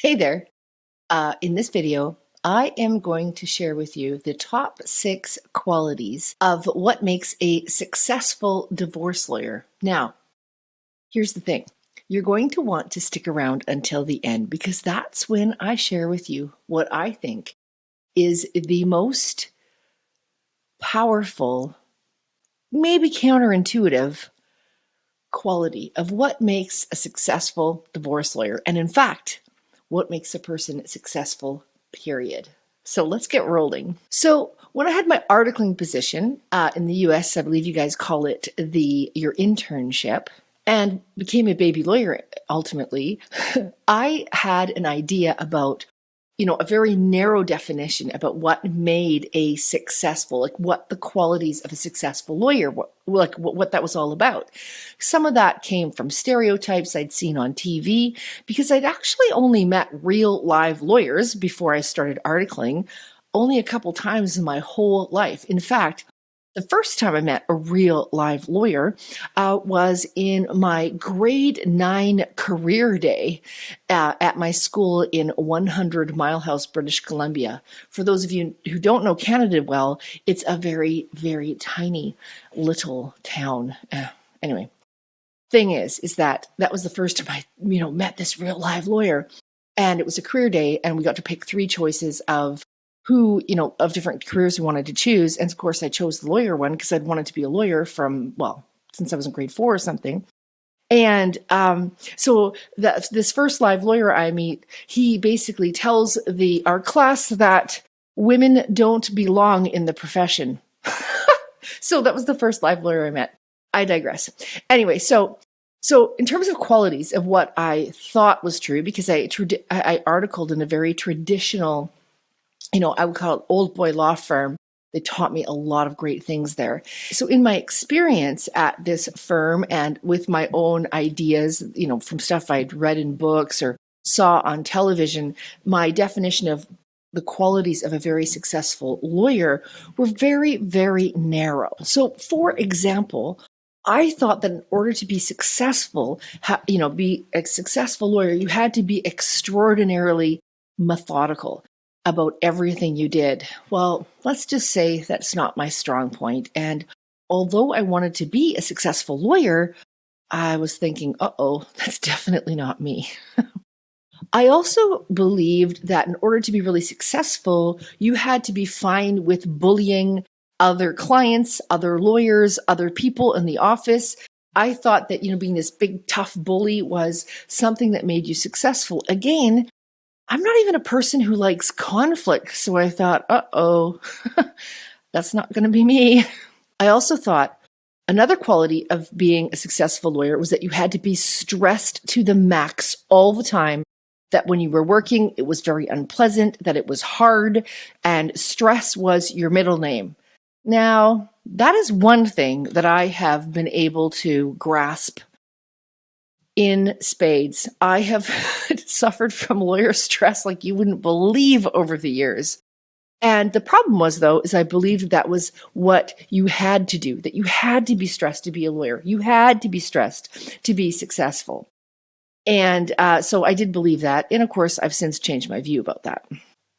Hey there. In this video, I am going to share with you the top 6 qualities of what makes a successful divorce lawyer. Now, here's the thing. You're going to want to stick around until the end because that's when I share with you what I think is the most powerful, maybe counterintuitive quality of what makes a successful divorce lawyer. And in fact, what makes a person successful, period. So let's get rolling. So when I had my articling position in the US, I believe you guys call it your internship, and became a baby lawyer ultimately, I had an idea about a very narrow definition about what made a successful, like what the qualities of a successful lawyer, what that was all about. Some of that came from stereotypes I'd seen on TV because I'd actually only met real live lawyers before I started articling only a couple times in my whole life. In fact, the first time I met a real live lawyer was in my grade 9 career day at my school in 100 Mile House, British Columbia. For those of you who don't know Canada well, it's a very, very tiny little town. Anyway, thing is that was the first time I met this real live lawyer, and it was a career day, and we got to pick 3 choices of who, of different careers we wanted to choose. And of course, I chose the lawyer one because I'd wanted to be a lawyer since I was in grade 4 or something. And so this first live lawyer I meet, he basically tells our class that women don't belong in the profession. So that was the first live lawyer I met. I digress. Anyway, so in terms of qualities of what I thought was true, because I articled in a very traditional, I would call it old boy law firm. They taught me a lot of great things there. So in my experience at this firm and with my own ideas, from stuff I'd read in books or saw on television, my definition of the qualities of a very successful lawyer were very, very narrow. So for example, I thought that in order to be successful, be a successful lawyer, you had to be extraordinarily methodical about everything you did. Well, let's just say that's not my strong point. And although I wanted to be a successful lawyer, I was thinking, that's definitely not me. I also believed that in order to be really successful, you had to be fine with bullying other clients, other lawyers, other people in the office. I thought that, being this big, tough bully was something that made you successful. Again, I'm not even a person who likes conflict, so I thought, that's not going to be me. I also thought another quality of being a successful lawyer was that you had to be stressed to the max all the time, that when you were working, it was very unpleasant, that it was hard, and stress was your middle name. Now, that is one thing that I have been able to grasp in spades. I have suffered from lawyer stress like you wouldn't believe over the years. And the problem was, though, is I believed that was what you had to do, that you had to be stressed to be a lawyer. You had to be stressed to be successful. And so I did believe that. And of course, I've since changed my view about that.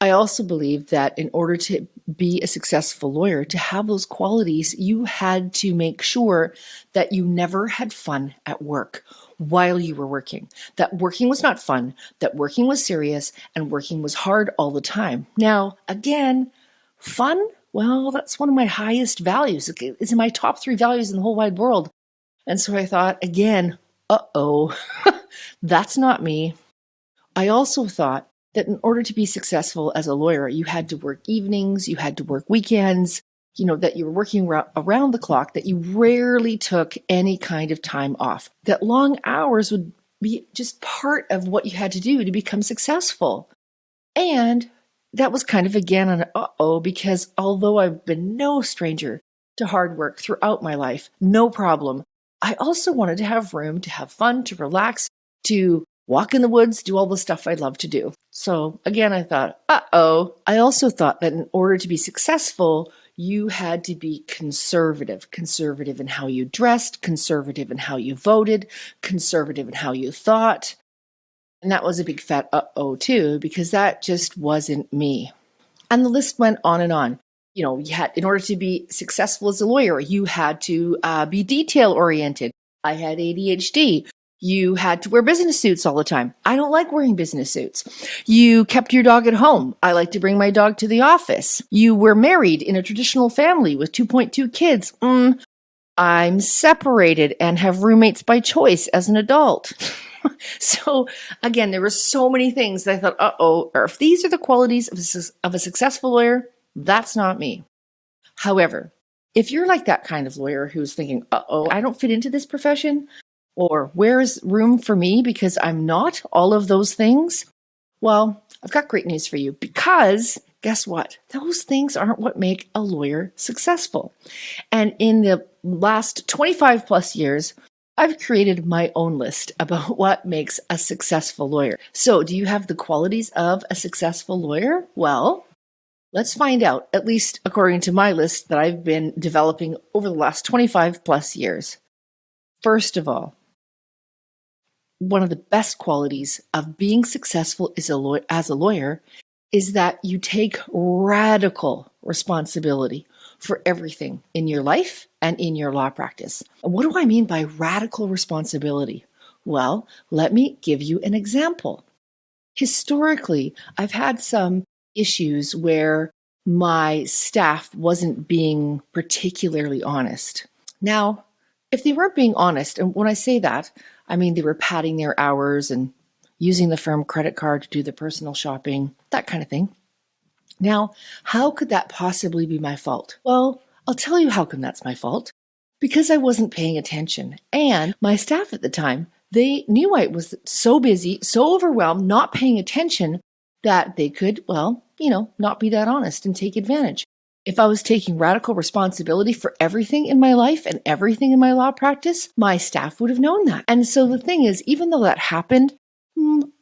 I also believe that in order to be a successful lawyer, to have those qualities, you had to make sure that you never had fun at work while you were working. That working was not fun, that working was serious, and working was hard all the time. Now, again, fun, well, that's one of my highest values. It's in my top 3 values in the whole wide world. And so I thought, again, that's not me. I also thought that in order to be successful as a lawyer, you had to work evenings, you had to work weekends, that you were working around the clock, that you rarely took any kind of time off, that long hours would be just part of what you had to do to become successful. And that was kind of, again, an because although I've been no stranger to hard work throughout my life, no problem, I also wanted to have room to have fun, to relax, to walk in the woods, do all the stuff I love to do. So again, I thought, I also thought that in order to be successful, you had to be conservative in how you dressed, conservative in how you voted, conservative in how you thought. And that was a big fat uh-oh too, because that just wasn't me. And the list went on and on. You know, you had, in order to be successful as a lawyer, you had to be detail oriented. I had ADHD. You had to wear business suits all the time. I don't like wearing business suits. You kept your dog at home. I like to bring my dog to the office. You were married in a traditional family with 2.2 kids. I'm separated and have roommates by choice as an adult. So again, there were so many things that I thought, uh-oh, or if these are the qualities of a successful lawyer, that's not me. However, if you're like that kind of lawyer who's thinking, uh-oh, I don't fit into this profession, or where's room for me because I'm not all of those things, well, I've got great news for you, because guess what? Those things aren't what make a lawyer successful. And in the last 25 plus years, I've created my own list about what makes a successful lawyer. So, do you have the qualities of a successful lawyer? Well, let's find out, at least according to my list that I've been developing over the last 25 plus years. First of all, one of the best qualities of being successful as a lawyer is that you take radical responsibility for everything in your life and in your law practice. What do I mean by radical responsibility? Well, let me give you an example. Historically, I've had some issues where my staff wasn't being particularly honest. Now, if they weren't being honest, and when I say that, I mean they were padding their hours and using the firm credit card to do the personal shopping, that kind of thing. Now, how could that possibly be my fault? Well, I'll tell you how come that's my fault. Because I wasn't paying attention. And my staff at the time, they knew I was so busy, so overwhelmed, not paying attention that they could, well, not be that honest and take advantage. If I was taking radical responsibility for everything in my life and everything in my law practice, my staff would have known that. And so the thing is, even though that happened,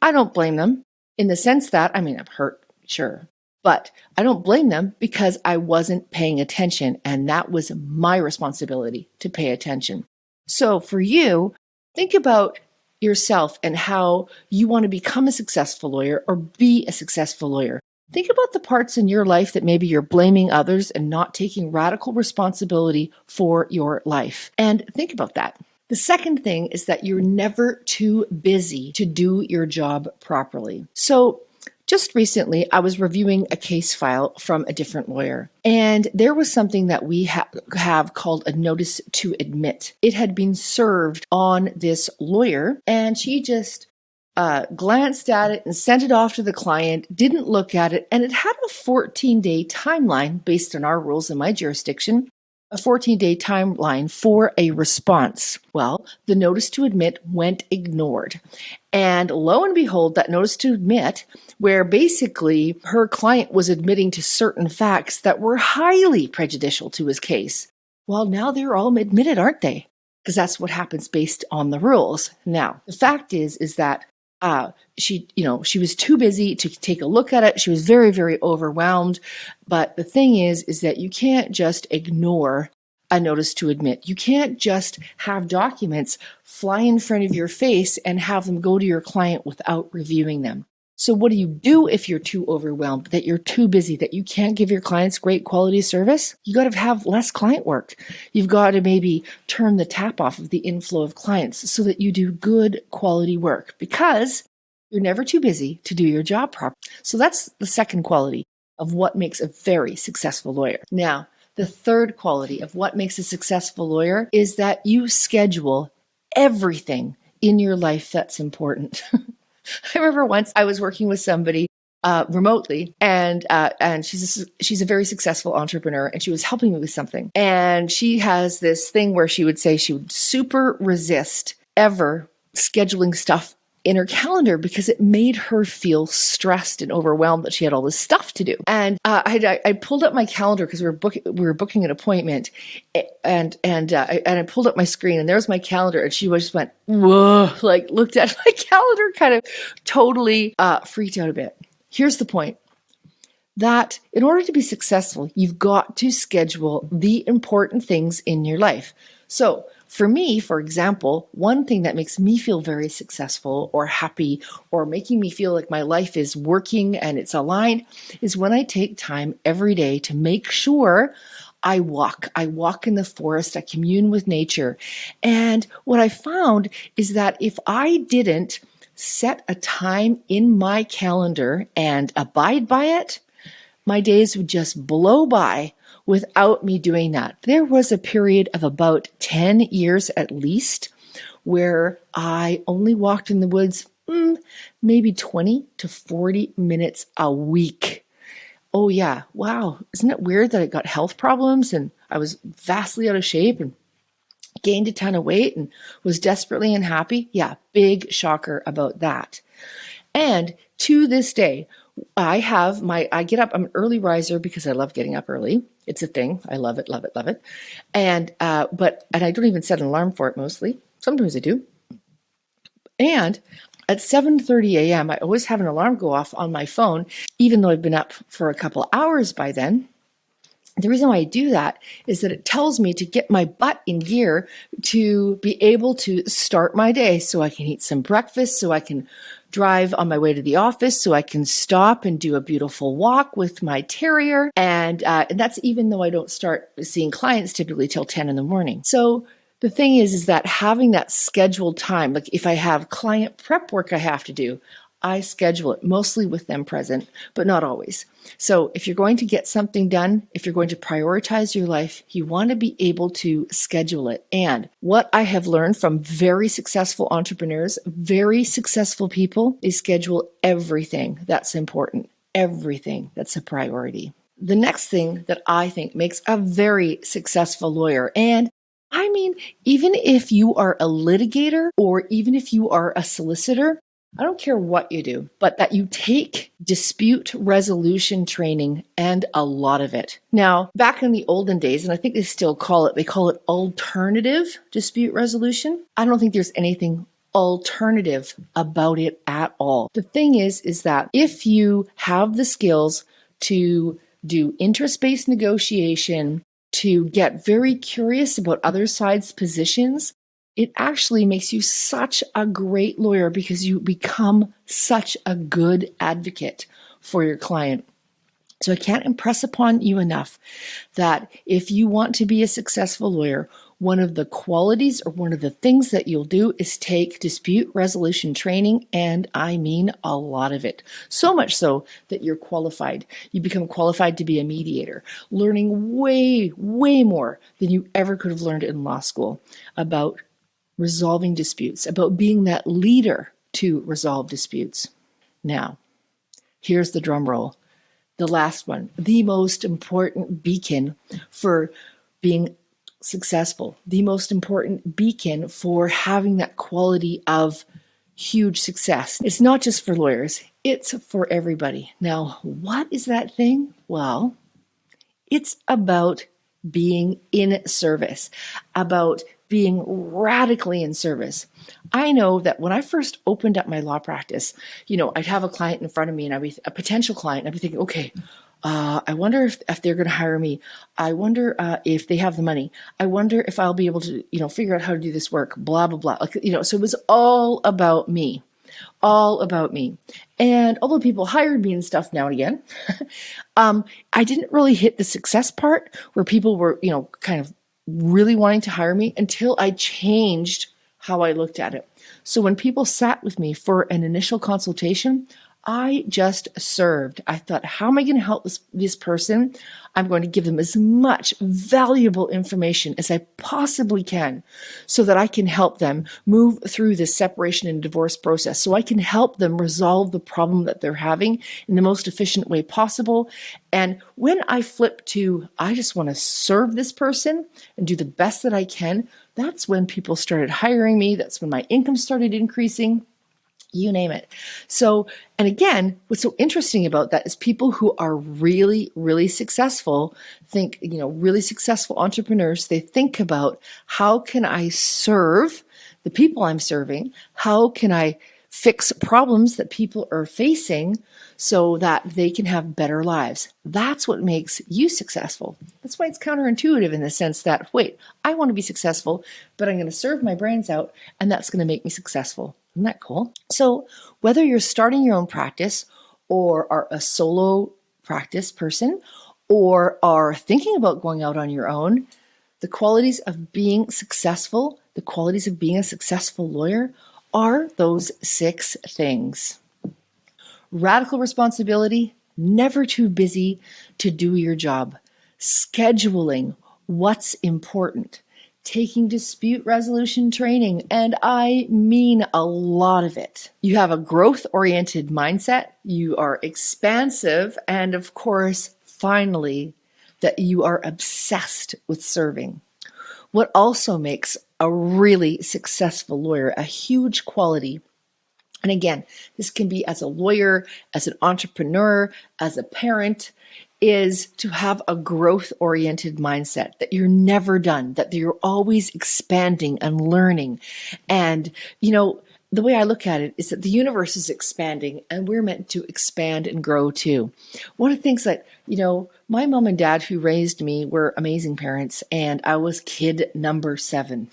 I don't blame them in the sense that, I'm hurt, sure. But I don't blame them because I wasn't paying attention, and that was my responsibility to pay attention. So for you, think about yourself and how you want to become a successful lawyer or be a successful lawyer. Think about the parts in your life that maybe you're blaming others and not taking radical responsibility for your life. And think about that. The second thing is that you're never too busy to do your job properly. So just recently, I was reviewing a case file from a different lawyer, and there was something that we have called a notice to admit. It had been served on this lawyer, and she just glanced at it and sent it off to the client, didn't look at it, and it had a 14-day timeline based on our rules in my jurisdiction, a 14-day timeline for a response. Well, the notice to admit went ignored. And lo and behold, that notice to admit, where basically her client was admitting to certain facts that were highly prejudicial to his case, well, now they're all admitted, aren't they? Because that's what happens based on the rules. Now, the fact is that she was too busy to take a look at it. She was very, very overwhelmed. But the thing is that you can't just ignore a notice to admit. You can't just have documents fly in front of your face and have them go to your client without reviewing them. So what do you do if you're too overwhelmed, that you're too busy, that you can't give your clients great quality service? You got to have less client work. You've got to maybe turn the tap off of the inflow of clients so that you do good quality work, because you're never too busy to do your job properly. So that's the second quality of what makes a very successful lawyer. Now, the third quality of what makes a successful lawyer is that you schedule everything in your life that's important. I remember once I was working with somebody remotely, and she's a very successful entrepreneur, and she was helping me with something. And she has this thing where she would say she would super resist ever scheduling stuff in her calendar because it made her feel stressed and overwhelmed that she had all this stuff to do. And I pulled up my calendar because we were booking an appointment, and I pulled up my screen, and there's my calendar, and she just went, whoa, like looked at my calendar, kind of totally freaked out a bit. Here's the point. That in order to be successful, you've got to schedule the important things in your life. So For me, for example, one thing that makes me feel very successful or happy or making me feel like my life is working and it's aligned is when I take time every day to make sure I walk. I walk in the forest. I commune with nature. And what I found is that if I didn't set a time in my calendar and abide by it, my days would just blow by without me doing that. There was a period of about 10 years at least where I only walked in the woods maybe 20 to 40 minutes a week. Oh, yeah. Wow. Isn't it weird that I got health problems and I was vastly out of shape and gained a ton of weight and was desperately unhappy? Yeah, big shocker about that. And to this day, I get up, I'm an early riser because I love getting up early. It's a thing. I love it, love it, love it. And I don't even set an alarm for it mostly. Sometimes I do. And at 7:30 a.m., I always have an alarm go off on my phone, even though I've been up for a couple hours by then. The reason why I do that is that it tells me to get my butt in gear to be able to start my day so I can eat some breakfast, so I can drive on my way to the office, so I can stop and do a beautiful walk with my terrier. And that's even though I don't start seeing clients typically till 10 in the morning. So the thing is that having that scheduled time, like if I have client prep work I have to do, I schedule it mostly with them present, but not always. So if you're going to get something done, if you're going to prioritize your life, you want to be able to schedule it. And what I have learned from very successful entrepreneurs, very successful people, is schedule everything that's important, everything that's a priority. The next thing that I think makes a very successful lawyer, and I mean, even if you are a litigator or even if you are a solicitor, I don't care what you do, but that you take dispute resolution training and a lot of it. Now, back in the olden days, and I think they still call it alternative dispute resolution. I don't think there's anything alternative about it at all. The thing is that if you have the skills to do interest-based negotiation, to get very curious about other sides' positions, it actually makes you such a great lawyer because you become such a good advocate for your client. So I can't impress upon you enough that if you want to be a successful lawyer, one of the qualities or one of the things that you'll do is take dispute resolution training, and I mean a lot of it. So much so that you're qualified. You become qualified to be a mediator, learning way, way more than you ever could have learned in law school about resolving disputes, about being that leader to resolve disputes. Now, here's the drum roll. The last one, the most important beacon for being successful, the most important beacon for having that quality of huge success. It's not just for lawyers, it's for everybody. Now, what is that thing? Well, it's about being in service, about being radically in service. I know that when I first opened up my law practice, I'd have a client in front of me and I'd be a potential client. And I'd be thinking, okay, I wonder if they're going to hire me. I wonder if they have the money. I wonder if I'll be able to, figure out how to do this work, blah, blah, blah. So it was all about me. All about me. And although people hired me and stuff now and again, I didn't really hit the success part where people were, kind of really wanting to hire me until I changed how I looked at it. So when people sat with me for an initial consultation, I just served. I thought, how am I going to help this person? I'm going to give them as much valuable information as I possibly can so that I can help them move through this separation and divorce process, so I can help them resolve the problem that they're having in the most efficient way possible. And when I flip to, I just want to serve this person and do the best that I can, that's when people started hiring me. That's when my income started increasing. You name it. So, and again, what's so interesting about that is people who are really, really successful think, really successful entrepreneurs, they think about how can I serve the people I'm serving? How can I fix problems that people are facing so that they can have better lives. That's what makes you successful. That's why it's counterintuitive in the sense that, wait, I want to be successful, but I'm going to serve my brains out, and that's going to make me successful. Isn't that cool? So whether you're starting your own practice or are a solo practice person or are thinking about going out on your own, the qualities of being successful, the qualities of being a successful lawyer are those 6 things. Radical responsibility, never too busy to do your job. Scheduling what's important. Taking dispute resolution training, and I mean a lot of it. You have a growth-oriented mindset, you are expansive, and of course, finally, that you are obsessed with serving. What also makes a really successful lawyer a huge quality, and again, this can be as a lawyer, as an entrepreneur, as a parent, is to have a growth-oriented mindset, that you're never done, that you're always expanding and learning. And, the way I look at it is that the universe is expanding and we're meant to expand and grow too. One of the things that, my mom and dad who raised me were amazing parents, and I was kid number 7.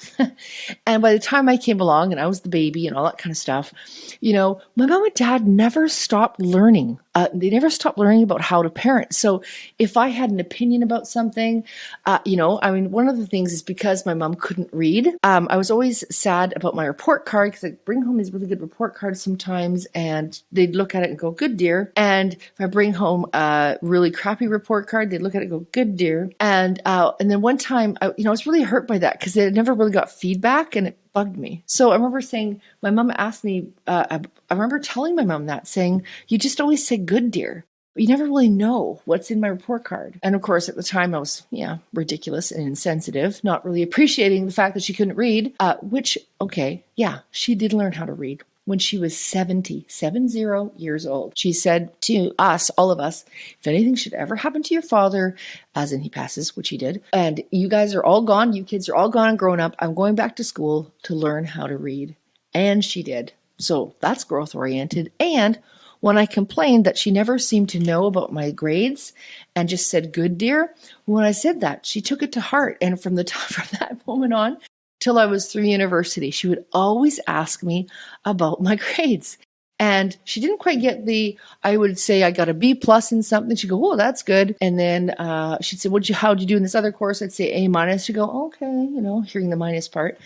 And by the time I came along and I was the baby and all that kind of stuff, my mom and dad never stopped learning. They never stopped learning about how to parent. So if I had an opinion about something, one of the things is because my mom couldn't read, I was always sad about my report card because I'd bring home these really good report cards sometimes and they'd look at it and go, good dear. And if I bring home a really crappy report card, they'd look at it and go, good dear. And then one time, I was really hurt by that because they never really got feedback and it bugged me. So I remember saying, my mom asked me, I remember telling my mom that, saying, you just always say good dear, but you never really know what's in my report card. And of course, at the time I was, ridiculous and insensitive, not really appreciating the fact that she couldn't read, she did learn how to read when she was 70 years old. She said to us, all of us, if anything should ever happen to your father, as in he passes, which he did, and you guys are all gone, you kids are all gone and grown up, I'm going back to school to learn how to read. And she did. So that's growth oriented. And when I complained that she never seemed to know about my grades and just said, good dear, when I said that, she took it to heart. And from that moment on, till I was through university, she would always ask me about my grades. And she didn't quite get I would say I got a B+ in something. She'd go, oh, that's good. And then she'd say, how'd you do in this other course? I'd say A-. She'd go, okay, hearing the minus part.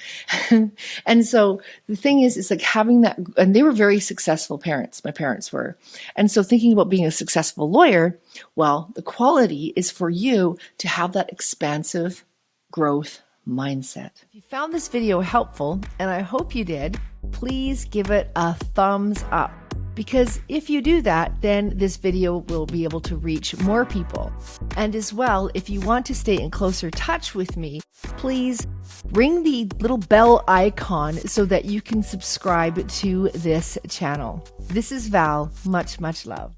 And so the thing is, it's like having that, and they were very successful parents. My parents were. And so thinking about being a successful lawyer, well, the quality is for you to have that expansive growth mindset. If you found this video helpful, and I hope you did, please give it a thumbs up, because if you do that, then this video will be able to reach more people. And as well, if you want to stay in closer touch with me, please ring the little bell icon so that you can subscribe to this channel. This is Val. Much, much love.